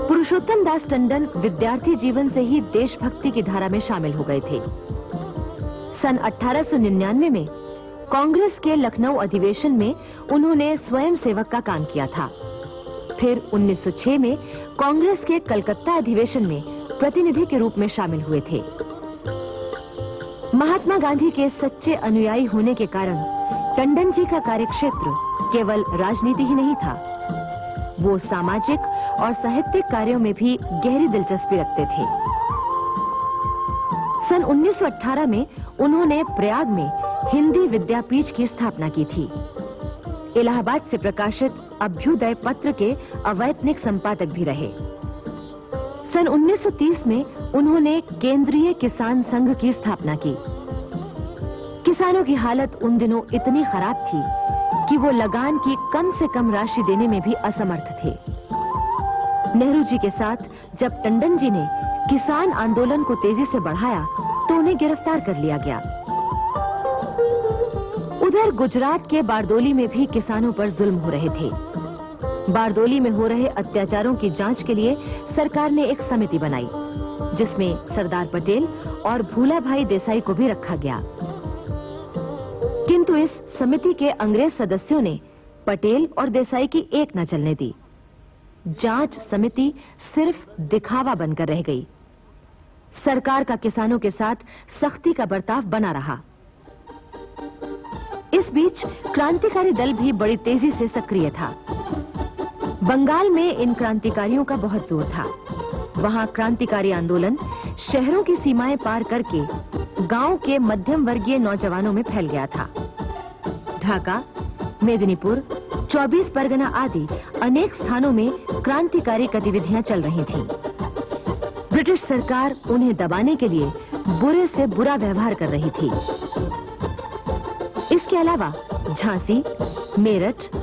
पुरुषोत्तम दास टंडन विद्यार्थी जीवन से ही देशभक्ति की धारा में शामिल हो गए थे। सन 1899 में कांग्रेस के लखनऊ अधिवेशन में उन्होंने स्वयं सेवक का काम किया था। फिर 1906 में कांग्रेस के कलकत्ता अधिवेशन में प्रतिनिधि के रूप में शामिल हुए थे। महात्मा गांधी के सच्चे अनुयायी होने के कारण टंडन जी का कार्यक्षेत्र केवल राजनीति ही नहीं था, वो सामाजिक और साहित्यिक कार्यों में भी गहरी दिलचस्पी रखते थे। सन 1918 में उन्होंने प्रयाग में हिंदी विद्यापीठ की स्थापना की थी। इलाहाबाद से प्रकाशित अभ्युदय पत्र के अवैतनिक संपादक भी रहे। सन 1930 में उन्होंने केंद्रीय किसान संघ की स्थापना की। किसानों की हालत उन दिनों इतनी खराब थी कि वो लगान की कम से कम राशि देने में भी असमर्थ थे। नेहरू जी के साथ जब टंडन जी ने किसान आंदोलन को तेजी से बढ़ाया तो उन्हें गिरफ्तार कर लिया गया। उधर गुजरात के बारदोली में भी किसानों पर जुल्म हो रहे थे। बारदोली में हो रहे अत्याचारों की जांच के लिए सरकार ने एक समिति बनाई, जिसमें सरदार पटेल और भूलाभाई देसाई को भी रखा गया। किंतु इस समिति के अंग्रेज सदस्यों ने पटेल और देसाई की एक न चलने दी। जांच समिति सिर्फ दिखावा बनकर रह गई। सरकार का किसानों के साथ सख्ती का बर्ताव बना रहा। इस बीच क्रांतिकारी दल भी बड़ी तेजी से सक्रिय था। बंगाल में इन क्रांतिकारियों का बहुत जोर था। वहां क्रांतिकारी आंदोलन शहरों की सीमाएं पार करके गांव के मध्यम वर्गीय नौजवानों में फैल गया था। ढाका, मेदिनीपुर, 24 परगना आदि अनेक स्थानों में क्रांतिकारी गतिविधियां चल रही थीं। ब्रिटिश सरकार उन्हें दबाने के लिए बुरे से बुरा व्यवहार कर रही थी। इसके अलावा झांसी, मेरठ,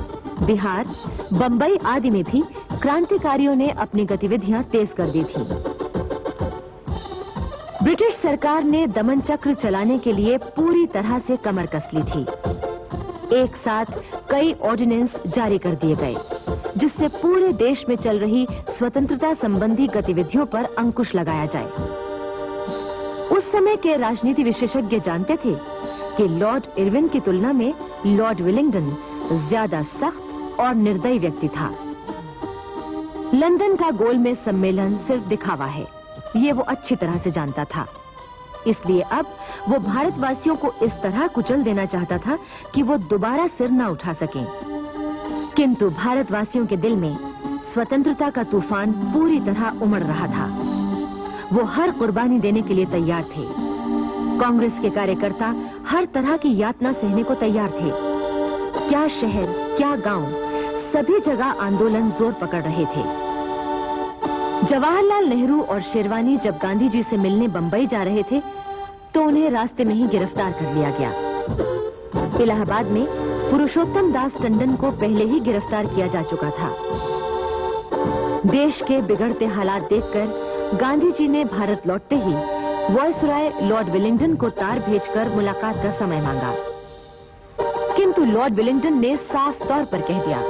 बिहार, बंबई आदि में भी क्रांतिकारियों ने अपनी गतिविधियां तेज कर दी थी। ब्रिटिश सरकार ने दमन चक्र चलाने के लिए पूरी तरह से कमर कस ली थी। एक साथ कई ऑर्डिनेंस जारी कर दिए गए, जिससे पूरे देश में चल रही स्वतंत्रता संबंधी गतिविधियों पर अंकुश लगाया जाए। उस समय के राजनीति विशेषज्ञ जानते थे कि लॉर्ड इरविन की तुलना में लॉर्ड विलिंगडन ज्यादा सख्त और निर्दयी व्यक्ति था। लंदन का गोलमेज सम्मेलन सिर्फ दिखावा है, ये वो अच्छी तरह से जानता था। इसलिए अब वो भारतवासियों को इस तरह कुचल देना चाहता था कि वो दोबारा सिर न उठा सकें। किंतु भारतवासियों के दिल में स्वतंत्रता का तूफान पूरी तरह उमड़ रहा था। वो हर कुर्बानी देने के लिए तैयार थे। कांग्रेस के कार्यकर्ता हर तरह की यातना सहने को तैयार थे। क्या शहर, क्या गांव, सभी जगह आंदोलन जोर पकड़ रहे थे। जवाहरलाल नेहरू और शेरवानी जब गांधी जी से मिलने बंबई जा रहे थे तो उन्हें रास्ते में ही गिरफ्तार कर लिया गया। इलाहाबाद में पुरुषोत्तम दास टंडन को पहले ही गिरफ्तार किया जा चुका था। देश के बिगड़ते हालात देखकर गांधी जी ने भारत लौटते ही वायसराय लॉर्ड विलिंगडन को तार भेजकर मुलाकात का समय मांगा। किंतु लॉर्ड विलिंगडन ने साफ तौर पर कह दिया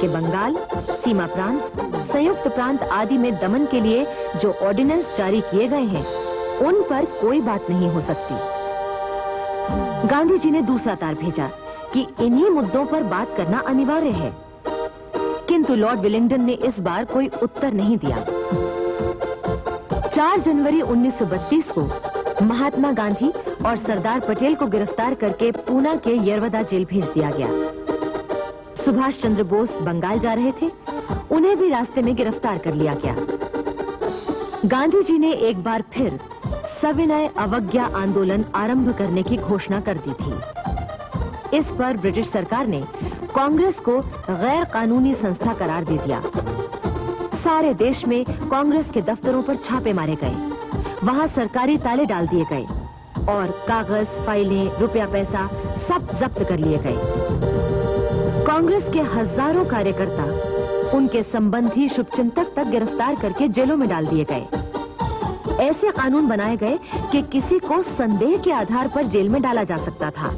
कि बंगाल, सीमा प्रांत, संयुक्त प्रांत आदि में दमन के लिए जो ऑर्डिनेंस जारी किए गए हैं, उन पर कोई बात नहीं हो सकती। गांधी जी ने दूसरा तार भेजा कि इन्हीं मुद्दों पर बात करना अनिवार्य है। किंतु लॉर्ड विलिंगडन ने इस बार कोई उत्तर नहीं दिया। 4 जनवरी 1932 को महात्मा गांधी और सरदार पटेल को गिरफ्तार करके पूना के यरवदा जेल भेज दिया गया। सुभाष चंद्र बोस बंगाल जा रहे थे, उन्हें भी रास्ते में गिरफ्तार कर लिया गया। गांधी जी ने एक बार फिर सविनय अवज्ञा आंदोलन आरंभ करने की घोषणा कर दी थी। इस पर ब्रिटिश सरकार ने कांग्रेस को गैर कानूनी संस्था करार दे दिया। सारे देश में कांग्रेस के दफ्तरों पर छापे मारे गए, वहां सरकारी ताले डाल दिए गए और कागज, फाइलें, रुपया पैसा सब जब्त कर लिए गए। कांग्रेस के हजारों कार्यकर्ता, उनके संबंधी, शुभचिंतक तक गिरफ्तार करके जेलों में डाल दिए गए। ऐसे कानून बनाए गए कि किसी को संदेह के आधार पर जेल में डाला जा सकता था।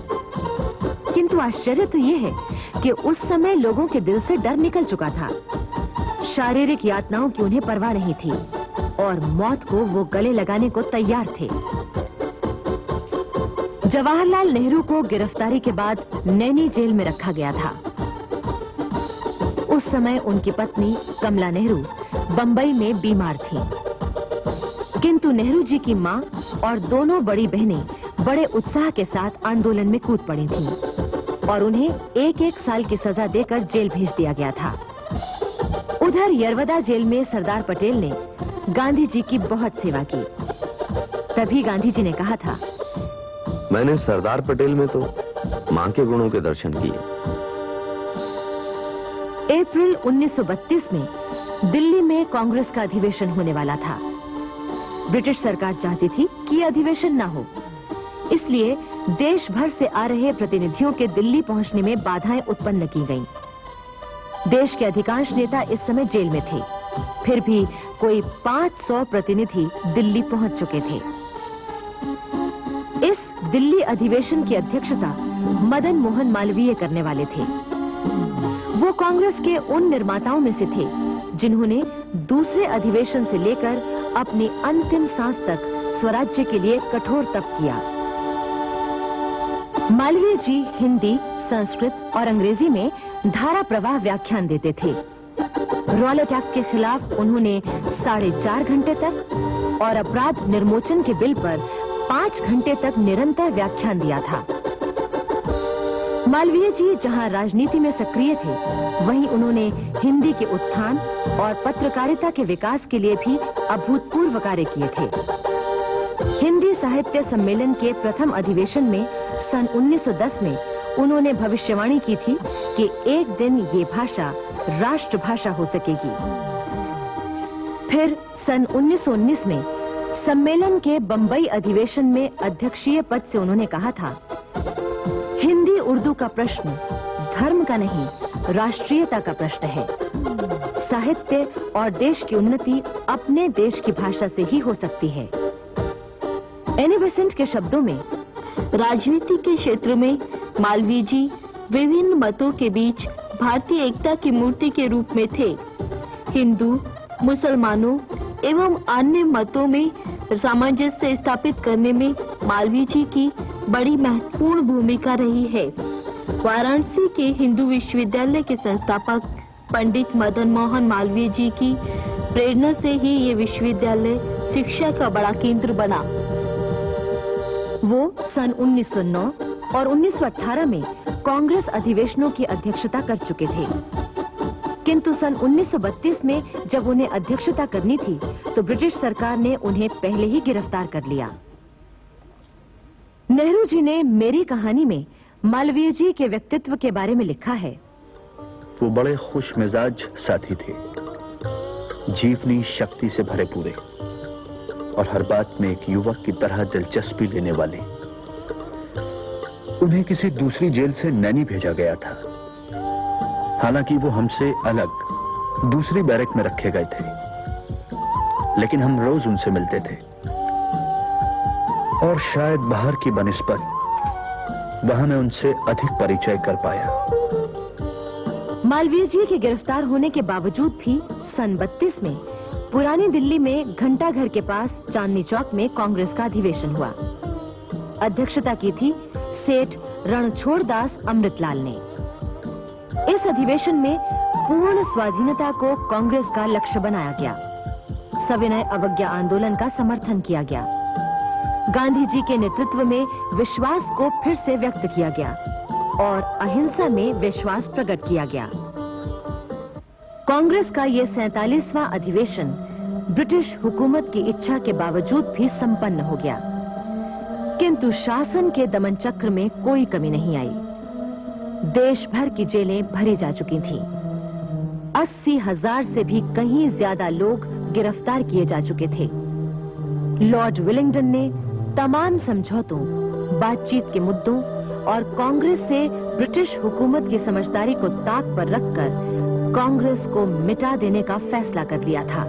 किंतु आश्चर्य तो यह है कि उस समय लोगों के दिल से डर निकल चुका था। शारीरिक यातनाओं की उन्हें परवाह नहीं थी और मौत को वो गले लगाने को तैयार थे। जवाहरलाल नेहरू को गिरफ्तारी के बाद नैनी जेल में रखा गया था। उस समय उनकी पत्नी कमला नेहरू बंबई में बीमार थीं। किंतु नेहरू जी की मां और दोनों बड़ी बहनें बड़े उत्साह के साथ आंदोलन में कूद पड़ी थीं और उन्हें 1-1 साल की सजा देकर जेल भेज दिया गया था। उधर यरवदा जेल में सरदार पटेल ने गांधी जी की बहुत सेवा की। तभी गांधी जी ने कहा था, मैंने सरदार पटेल में तो मां के गुणों के दर्शन किए। अप्रैल 1932 में दिल्ली में कांग्रेस का अधिवेशन होने वाला था। ब्रिटिश सरकार चाहती थी कि यह अधिवेशन न हो, इसलिए देश भर से आ रहे प्रतिनिधियों के दिल्ली पहुंचने में बाधाएं उत्पन्न की गईं। देश के अधिकांश नेता इस समय जेल में थे, फिर भी कोई 500 प्रतिनिधि दिल्ली पहुंच चुके थे। इस दिल्ली अधिवेशन की अध्यक्षता मदन मोहन मालवीय करने वाले थे। वो कांग्रेस के उन निर्माताओं में से थे जिन्होंने दूसरे अधिवेशन से लेकर अपनी अंतिम सांस तक स्वराज्य के लिए कठोर तप किया। मालवीय जी हिंदी, संस्कृत और अंग्रेजी में धारा प्रवाह व्याख्यान देते थे। रॉलेट एक्ट के खिलाफ उन्होंने 4.5 घंटे तक और अपराध निर्मोचन के बिल पर 5 घंटे तक निरंतर व्याख्यान दिया था। मालवीय जी जहां राजनीति में सक्रिय थे, वहीं उन्होंने हिंदी के उत्थान और पत्रकारिता के विकास के लिए भी अभूतपूर्व कार्य किए थे। हिंदी साहित्य सम्मेलन के प्रथम अधिवेशन में सन 1910 में उन्होंने भविष्यवाणी की थी कि एक दिन ये भाषा राष्ट्रभाषा हो सकेगी। फिर सन 1919 में सम्मेलन के बंबई अधिवेशन में अध्यक्षीय पद से उन्होंने कहा था, हिंदी उर्दू का प्रश्न धर्म का नहीं, राष्ट्रीयता का प्रश्न है। साहित्य और देश की उन्नति अपने देश की भाषा से ही हो सकती है। एनी बेसेंट के शब्दों में, राजनीति के क्षेत्र में मालवीय जी विभिन्न मतों के बीच भारतीय एकता की मूर्ति के रूप में थे। हिंदू, मुसलमानों एवं अन्य मतों में सामंजस्य स्थापित करने में मालवीय जी की बड़ी महत्वपूर्ण भूमिका रही है। वाराणसी के हिंदू विश्वविद्यालय के संस्थापक पंडित मदन मोहन मालवीय जी की प्रेरणा से ही ये विश्वविद्यालय शिक्षा का बड़ा केंद्र बना। वो सन 1909 और 1918 में कांग्रेस अधिवेशनों की अध्यक्षता कर चुके थे, किंतु सन 1932 में जब उन्हें अध्यक्षता करनी थी तो ब्रिटिश सरकार ने उन्हें पहले ही गिरफ्तार कर लिया। नेहरू जी ने मेरी कहानी में मालवीय जी के व्यक्तित्व के बारे में लिखा है, वो बड़े खुश मिजाज साथी थे, जीवनी शक्ति से भरे पूरे और हर बात में एक युवक की तरह दिलचस्पी लेने वाले। उन्हें किसी दूसरी जेल से नैनी भेजा गया था। हालांकि वो हमसे अलग दूसरी बैरक में रखे गए थे, लेकिन हम रोज उनसे मिलते थे और शायद बाहर की बनिस्बत वहां मैं उनसे अधिक परिचय कर पाया। मालवीय जी के गिरफ्तार होने के बावजूद भी सन 32 में पुरानी दिल्ली में घंटा घर के पास चांदनी चौक में कांग्रेस का अधिवेशन हुआ। अध्यक्षता की थी सेठ रणछोड़दास अमृतलाल ने। इस अधिवेशन में पूर्ण स्वाधीनता को कांग्रेस का लक्ष्य बनाया गया। सविनय अवज्ञा आंदोलन का समर्थन किया गया। गांधी जी के नेतृत्व में विश्वास को फिर से व्यक्त किया गया और अहिंसा में विश्वास प्रकट किया गया। कांग्रेस का ये 47वां अधिवेशन ब्रिटिश हुकूमत की इच्छा के बावजूद भी संपन्न हो गया, किंतु शासन के दमन चक्र में कोई कमी नहीं आई। देश भर की जेलें भरी जा चुकी थीं। 80,000 से भी कहीं ज्यादा लोग गिरफ्तार किए जा चुके थे। लॉर्ड विलिंगडन ने तमाम समझौतों, बातचीत के मुद्दों और कांग्रेस से ब्रिटिश हुकूमत की समझदारी को ताक पर रखकर कांग्रेस को मिटा देने का फैसला कर लिया था।